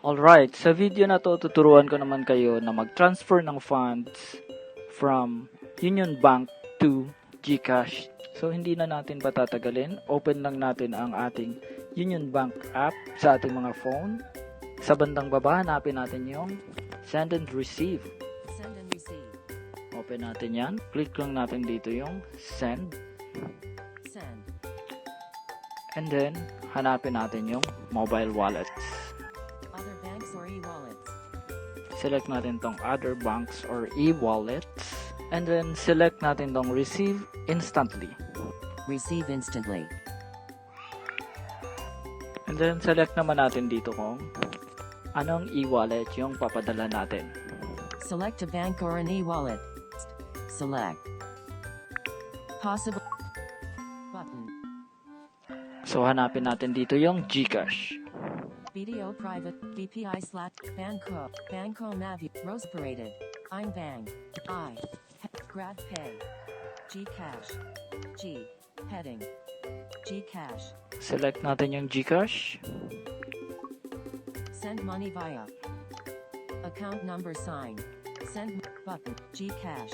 Alright, sa video na to, tuturuan ko naman kayo na mag-transfer ng funds from Union Bank to GCash. So, hindi na natin patatagalin. Open lang natin ang ating Union Bank app sa ating mga phone. Sa bandang baba, hanapin natin yung Send and Receive. Send and receive. Open natin yan. Click lang natin dito yung Send. Send. And then, hanapin natin yung Mobile Wallets. Other banks or e-wallets. Select natin tong Other Banks or e-wallets. And then, select natin tong Receive Instantly. Receive instantly. And then, select naman natin dito kung anong e-wallet yung papadala natin. Select a bank or an e-wallet. Select. Possible. Button. So, hanapin natin dito yung GCash. BDO Private, BPI Banco Navi, Roseparated, Bang, Grab Pay, GCash, G, Heading, GCash, Select natin yung GCash. Send money via, Account number sign, Send button, GCash,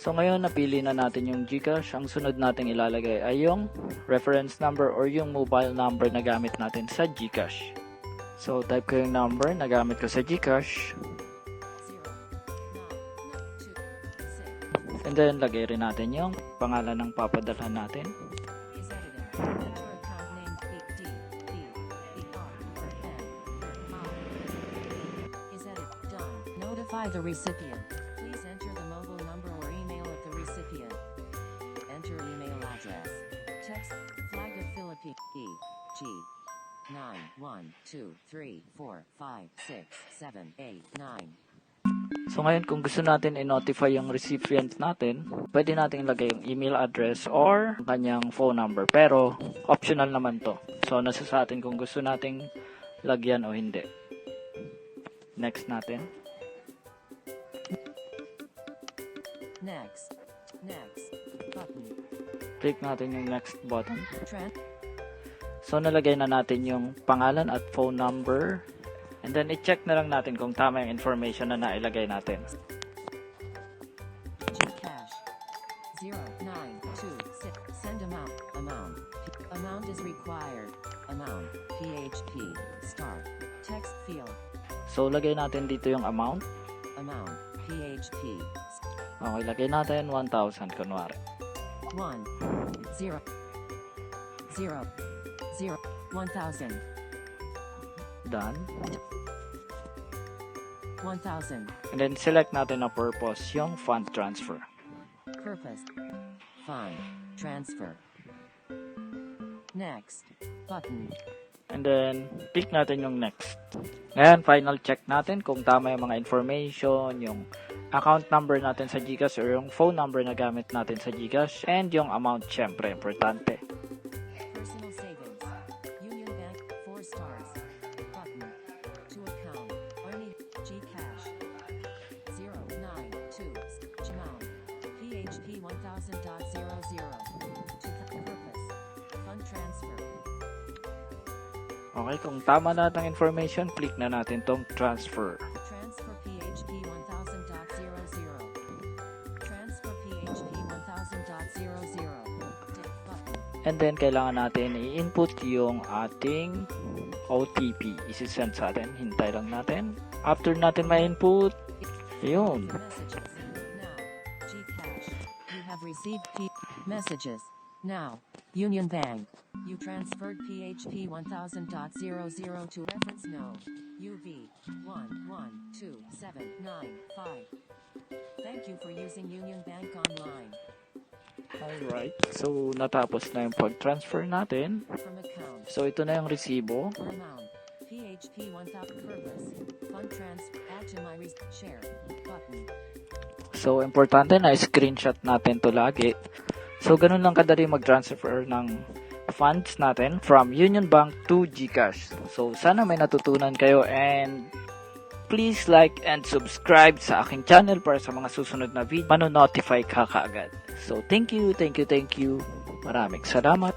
So, ngayon napili na natin yung GCash. Ang sunod nating ilalagay ay yung reference number or yung mobile number na gamit natin sa GCash. So, type ko yung number na gamit ko sa GCash. 0, 9, 2, 6. And then, lagay rin natin yung pangalan ng papadalhan natin. Is edited. Enter account name D, D, E, R, or N, or I. Is edit. Done. Notify the recipient. Please enter the mobile number or email of the recipient. Enter email address. Text. Flag of Philippines. E, G. 9, 1, 2, 3, 4, 5, 6, 7, 8, 9. So, ngayon kung gusto natin i-notify yung recipient natin, pwede natin ilagay yung email address or kanyang phone number. Pero, optional naman to. So, nasa sa atin kung gusto nating lagyan o hindi. Next natin. Next. Next. Button. Click natin yung next button. Trend. So, nalagay na natin yung pangalan at phone number. And then, i-check na lang natin kung tama yung information na nailagay natin. GCash. 0926. Send amount. Amount is required. Amount. PHP. Start. Text field. So, lagay natin dito yung amount. Amount. PHP. Okay, lagay natin 1,000 kunwari. 1. 0. 0. 0. 1,000. Done. 1,000. And then, select natin na purpose yung fund transfer. Purpose. Fund. Transfer. Next. Button. And then, click natin yung next. Ngayon, final check natin kung tama yung mga information, yung account number natin sa GCash or yung phone number na gamit natin sa GCash, and yung amount, syempre, importante. Personal savings. Union Bank. 4 stars. Button. To account. Army. GCash. 092. Amount. PHP 1000.00. To purpose. Fund transfer. Okay, kung tama na ang information, click na natin tong transfer. Transfer PHP 1000.00. Transfer PHP 1000.00. Button. And then, kailangan natin i-input yung ating OTP. Isi-send sa atin. Hintay lang natin. After natin ma-input, yun. Messages. Now. GCash. You have received messages. Now. Union Bank. You transferred PHP 1000.00 to reference no. UV 1127995. Thank you for using Union Bank Online. Alright. So, natapos na yung pag-transfer natin. From account. So, ito na yung resibo. For amount. PHP 1000 purpose. Fund transfer. Add to my share. Button. So, importante na screenshot natin to lagi. So, ganun lang kadali mag-transfer ng funds natin from Union Bank to GCash. So, sana may natutunan kayo and please like and subscribe sa aking channel para sa mga susunod na video. Mano-notify ka kaagad. So, thank you. Maraming salamat.